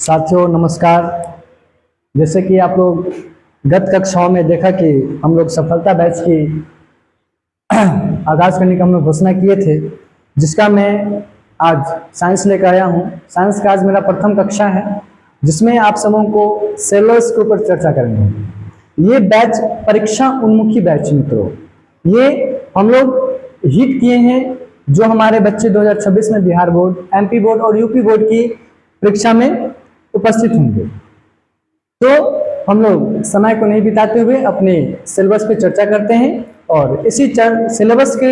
साथियों नमस्कार। जैसे कि आप लोग गत कक्षाओं में देखा कि हम लोग सफलता बैच की आगाज करने का हम लोग घोषणा किए थे, जिसका मैं आज साइंस लेकर आया हूँ। साइंस का आज मेरा प्रथम कक्षा है, जिसमें आप सबों को सेलुलस के ऊपर चर्चा करेंगे। ये बैच परीक्षा उन्मुखी बैच मित्रों, ये हम लोग हिट किए हैं जो हमारे बच्चे 2026 में बिहार बोर्ड, एमपी बोर्ड और यूपी बोर्ड की परीक्षा में उपस्थित होंगे। तो हम लोग समय को नहीं बिताते हुए अपने सिलेबस पे चर्चा करते हैं और इसी सिलेबस के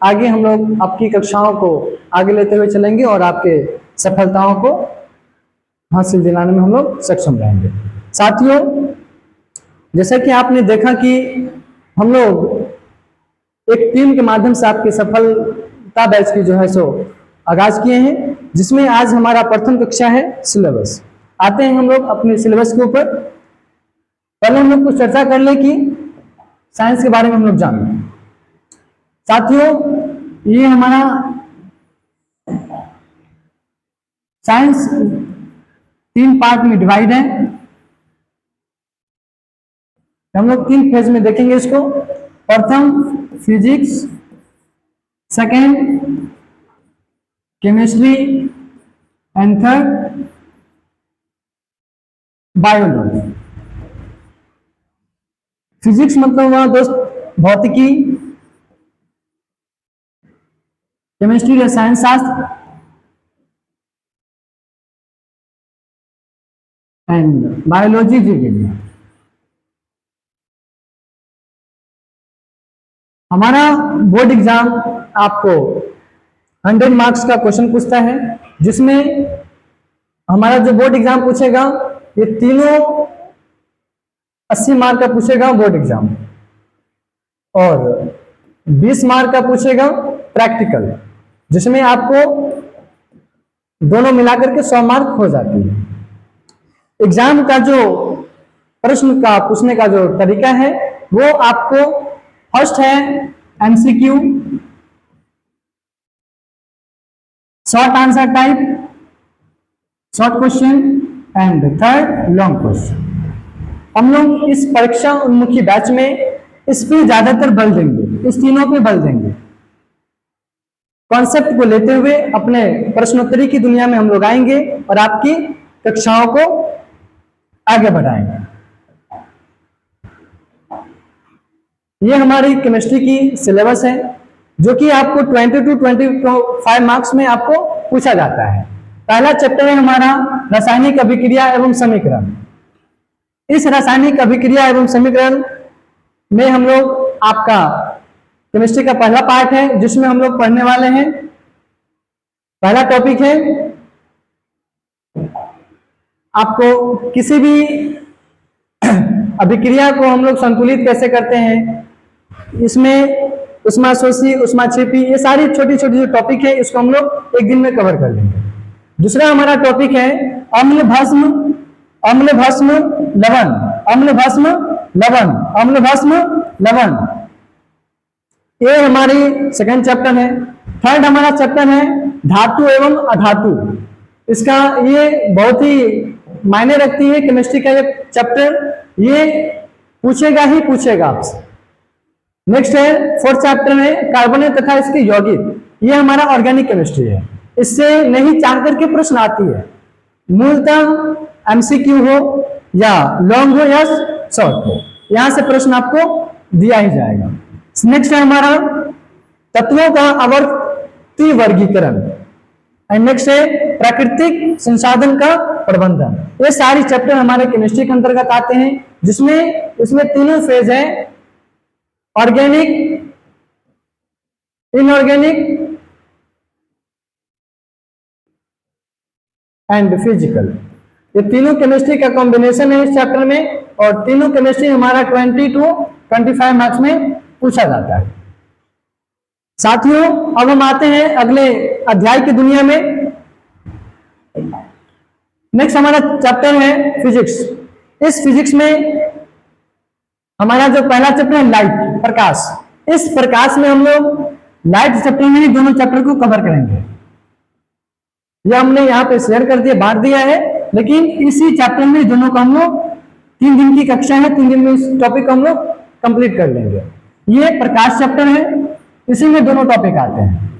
आगे हम लोग आपकी कक्षाओं को आगे लेते हुए चलेंगे और आपके सफलताओं को हासिल दिलाने में हम लोग सक्षम रहेंगे। साथियों, जैसा कि आपने देखा कि हम लोग एक टीम के माध्यम से आपकी सफलता बैच की जो है सो आगाज किए हैं, जिसमें आज हमारा प्रथम कक्षा है सिलेबस। आते हैं हम लोग अपने सिलेबस के ऊपर। पहले हम लोग कुछ चर्चा कर ले कि साइंस के बारे में हम लोग जान लें। साथियों, ये हमारा साइंस 3 पार्ट में डिवाइड है। हम लोग 3 फेज में देखेंगे इसको। प्रथम physics, second chemistry and third biology. Physics मतलब हुआ दोस्त भौतिकी, केमिस्ट्री रसायन शास्त्र एंड बायोलॉजी जीव विज्ञान। हमारा बोर्ड एग्जाम आपको 100 मार्क्स का क्वेश्चन पूछता है, जिसमें हमारा जो बोर्ड एग्जाम पूछेगा ये तीनों 80 मार्क का पूछेगा बोर्ड एग्जाम और 20 मार्क का पूछेगा प्रैक्टिकल, जिसमें आपको दोनों मिलाकर के 100 मार्क हो जाती है। एग्जाम का जो प्रश्न का पूछने का जो तरीका है वो आपको फर्स्ट है MCQ, short answer type, short question and third long question. हम लोग इस परीक्षा उन्मुखी बैच में इस पे ज्यादातर बल देंगे, इस तीनों पे बल देंगे। कॉन्सेप्ट को लेते हुए अपने प्रश्नोत्तरी की दुनिया में हम लोग आएंगे और आपकी कक्षाओं को आगे बढ़ाएंगे। ये हमारी केमिस्ट्री की सिलेबस है, जो कि आपको 20 to 25 मार्क्स में आपको पूछा जाता है। पहला चैप्टर है हमारा रासायनिक अभिक्रिया एवं समीकरण। इस रासायनिक अभिक्रिया एवं समीकरण में हम लोग आपका केमिस्ट्री का पहला पार्ट है, जिसमें हम लोग पढ़ने वाले हैं। पहला टॉपिक है आपको किसी भी अभिक्रिया को हम लोग संतुलित कैसे करते हैं, इसमें उष्माशोषी, उष्माक्षेपी, ये सारी छोटी छोटी जो टॉपिक है इसको हम लोग एक दिन में कवर कर लेंगे। दूसरा हमारा टॉपिक है अम्ल भस्म, अम्ल भस्म लवण, अम्ल भस्म लवण, अम्ल भस्म लवण। ये हमारी सेकंड चैप्टर है। थर्ड हमारा चैप्टर है धातु एवं अधातु। इसका ये बहुत ही मायने रखती है केमिस्ट्री का ये चैप्टर, ये पूछेगा ही पूछेगा आपसे। नेक्स्ट है फोर्थ चैप्टर में कार्बोनेट तथा इसके यौगिक। ये हमारा ऑर्गेनिक केमिस्ट्री है, इससे नहीं चाह करके प्रश्न आती है। मूलतः एमसीक्यू हो या लॉन्ग हो या शॉर्ट हो, यहां से प्रश्न आपको दिया ही जाएगा। नेक्स्ट है हमारा तत्वों का आवर्ती वर्गीकरण एंड नेक्स्ट है प्राकृतिक संसाधन का प्रबंधन। ये सारी चैप्टर हमारे केमिस्ट्री के अंतर्गत आते हैं, जिसमें इसमें तीनों फेज है, ऑर्गेनिक, इनऑर्गेनिक एंड फिजिकल। ये तीनों केमिस्ट्री का कॉम्बिनेशन है इस चैप्टर में, और तीनों केमिस्ट्री हमारा 20 to 25 मार्क्स में पूछा जाता है। साथियों, अब हम आते हैं अगले अध्याय की दुनिया में। नेक्स्ट हमारा चैप्टर है फिजिक्स। इस फिजिक्स में हमारा जो पहला चैप्टर है लाइट, प्रकाश। इस प्रकाश में हम लोग लाइट चैप्टर में ही दोनों चैप्टर को कवर करेंगे। यह हमने यहाँ पे शेयर कर दिया, बांट दिया है, लेकिन इसी चैप्टर में दोनों को हम लोग 3 दिन की कक्षा है, 3 दिन में इस टॉपिक को हम लोग कंप्लीट कर लेंगे। ये प्रकाश चैप्टर है, इसी में दोनों टॉपिक आते हैं।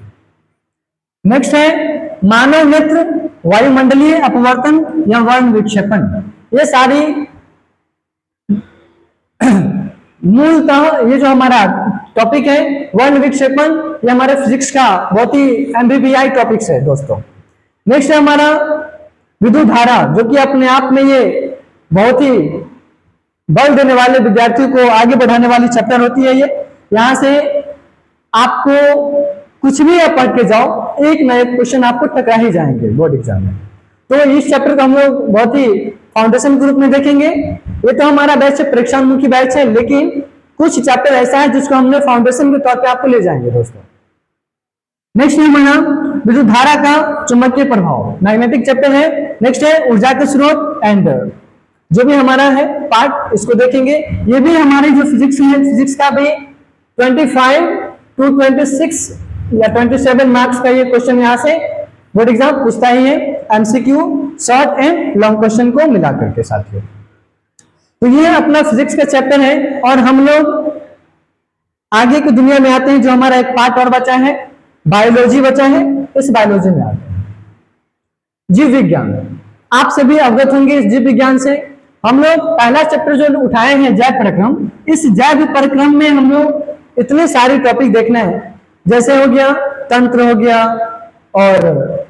नेक्स्ट है मानव नेत्र, वायुमंडलीय अपवर्तन या वर्ण विक्षेपण। ये सारी मूलतः ये जो हमारा टॉपिक है वर्ण विक्षेपण, ये हमारे फिजिक्स का बहुत ही एमबीबीआई टॉपिक्स है दोस्तों। नेक्स्ट है हमारा विद्युत धारा, जो कि अपने आप में ये बहुत ही बल देने वाले, विद्यार्थियों को आगे बढ़ाने वाली चैप्टर होती है। ये यहाँ से आपको कुछ भी आप पढ़ के जाओ, एक ना एक क्वेश्चन आपको टकरा ही जाएंगे बोर्ड एग्जाम में। तो इस चैप्टर को हम लोग बहुत ही फाउंडेशन ग्रुप में देखेंगे। ये तो हमारा बैच है, परीक्षान्मुखी बैच है, लेकिन कुछ चैप्टर ऐसा है जिसको हमने फाउंडेशन के तौर पे आपको ले जाएंगे दोस्तों। नेक्स्ट है हमारा विद्युत धारा का चुंबकीय प्रभाव, मैग्नेटिक चैप्टर है। नेक्स्ट है ऊर्जा के स्रोत एंड जो भी हमारा है पार्ट, इसको देखेंगे। ये भी हमारी जो फिजिक्स है, फिजिक्स का भी 25 to 26 या 27 मार्क्स का ये क्वेश्चन यहाँ से बोर्ड एग्जाम पूछता ही है, MCQ short and long question को मिला करके साथियों। तो ये अपना फिजिक्स का चैप्टर है और हम लोग आगे की दुनिया में आते हैं। जो हमारा एक पार्ट और बचा है, बायोलॉजी बचा है, इस बायोलॉजी में आते हैं जीव विज्ञान। आप सभी अवगत होंगे इस जीव विज्ञान से। हम लोग पहला चैप्टर जो उठाए हैं जैव परिक्रम, इस जैव परिक्रम में हम लोग इतने सारे टॉपिक देखना है, जैसे हो गया तंत्र हो गया, और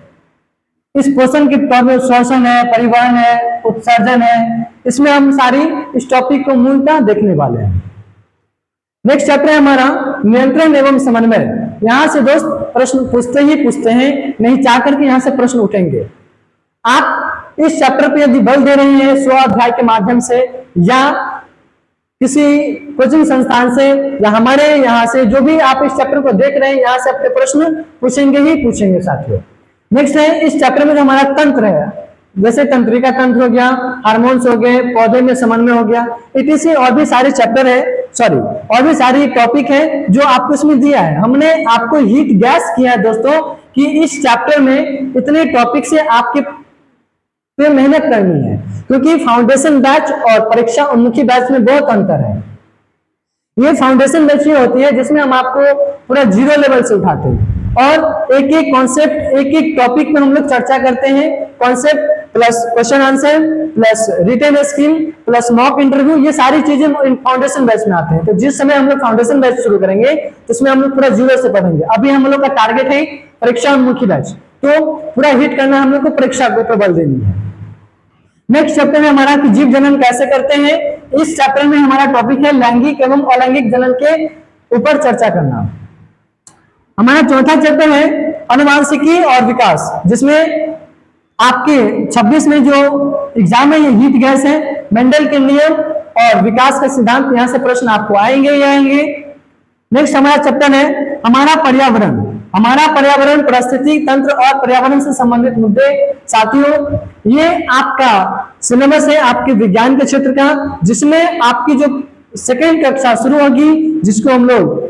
इस पोषण के तौर पर श्वसन है, परिवहन है, उत्सर्जन है, इसमें हम सारी इस टॉपिक को मूलतः देखने वाले हैं। नेक्स्ट चैप्टर है हमारा नियंत्रण एवं समन्वय। यहां से दोस्त प्रश्न पूछते ही पूछते हैं, नहीं चाह करके यहां से प्रश्न उठेंगे। आप इस चैप्टर पे यदि बल दे रहे हैं स्व अध्याय के माध्यम से, या किसी कोचिंग संस्थान से, या हमारे यहाँ से, जो भी आप इस चैप्टर को देख रहे हैं, यहाँ से आपके प्रश्न पूछेंगे ही पूछेंगे साथियों। नेक्स्ट है इस चैप्टर में जो हमारा तंत्र है, जैसे तंत्रिका तंत्र हो गया, हार्मोन्स हो गए, पौधे में समन्वय हो गया, इतने और भी सारे चैप्टर है, और भी सारी टॉपिक है जो आपको इसमें दिया है। हमने आपको हीट गैस किया है दोस्तों कि इस चैप्टर में इतने टॉपिक से आपके पे मेहनत करनी है, क्योंकि फाउंडेशन बैच और परीक्षा उन्मुखी बैच में बहुत अंतर है। ये फाउंडेशन बैच ये होती है जिसमें हम आपको पूरा 0 लेवल से उठाते हैं और एक एक कॉन्सेप्ट, एक एक टॉपिक में हम लोग चर्चा करते हैं। Concept plus question answer plus written skill plus mock interview, ये सारी चीजें फाउंडेशन बैच में आते हैं। तो जिस समय हम लोग फाउंडेशन बैच शुरू करेंगे तो उसमें हम लोग पूरा 0 से पढ़ेंगे। अभी हम लोग का टारगेट है परीक्षा उन्मुखी बैच, तो पूरा हिट करना हम लोग को परीक्षा को बल देनी है। नेक्स्ट चैप्टर में हमारा कि जीव जनन कैसे करते हैं। इस चैप्टर में हमारा टॉपिक है लैंगिक एवं अलैंगिक जनन के ऊपर चर्चा करना। हमारा चौथा चैप्टर है अनुवांशिकी और विकास, जिसमें आपके 26 में जो एग्जाम है ये हीट गैस है, मेंडल के नियम और विकास का सिद्धांत, यहां से प्रश्न आपको आएंगे ही आएंगे। नेक्स्ट हमारा चैप्टर है हमारा पर्यावरण। हमारा पर्यावरण, परिस्थिति तंत्र और पर्यावरण से संबंधित मुद्दे साथियों, ये आपका सिलेबस है आपके विज्ञान के क्षेत्र का, जिसमें आपकी जो सेकेंड कक्षा शुरू होगी, जिसको हम लोग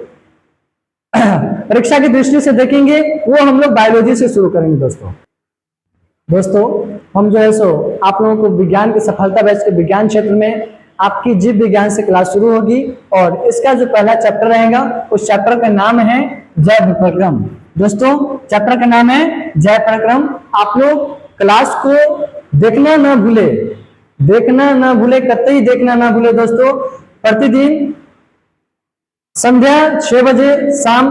परीक्षा की दृष्टि से देखेंगे, वो हम लोग बायोलॉजी से शुरू करेंगे दोस्तों हम जो है सो आप लोगों को विज्ञान की सफलता बैच के विज्ञान क्षेत्र में आपकी जीव विज्ञान से क्लास शुरू होगी, और इसका जो पहला चैप्टर रहेगा उस चैप्टर का नाम है जैव परिक्रम। दोस्तों चैप्टर का नाम है जैव परिक्रम। आप लोग क्लास को देखना ना भूले, कतई देखना ना भूले दोस्तों। प्रतिदिन संध्या 6 बजे शाम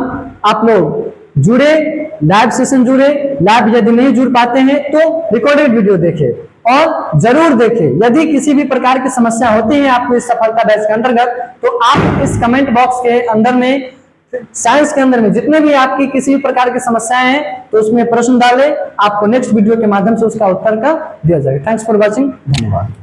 आप लोग जुड़े, लाइव सेशन जुड़े। लाइव यदि नहीं जुड़ पाते हैं तो रिकॉर्डेड वीडियो देखें और जरूर देखें। यदि किसी भी प्रकार की समस्या होती है आपको इस सफलता बैच के अंतर्गत, तो आप इस कमेंट बॉक्स के अंदर में, साइंस के अंदर में जितने भी आपकी किसी भी प्रकार की समस्याएं हैं तो उसमें प्रश्न डालें, आपको नेक्स्ट वीडियो के माध्यम से उसका उत्तर का दिया जाएगा। थैंक्स फॉर वॉचिंग, धन्यवाद।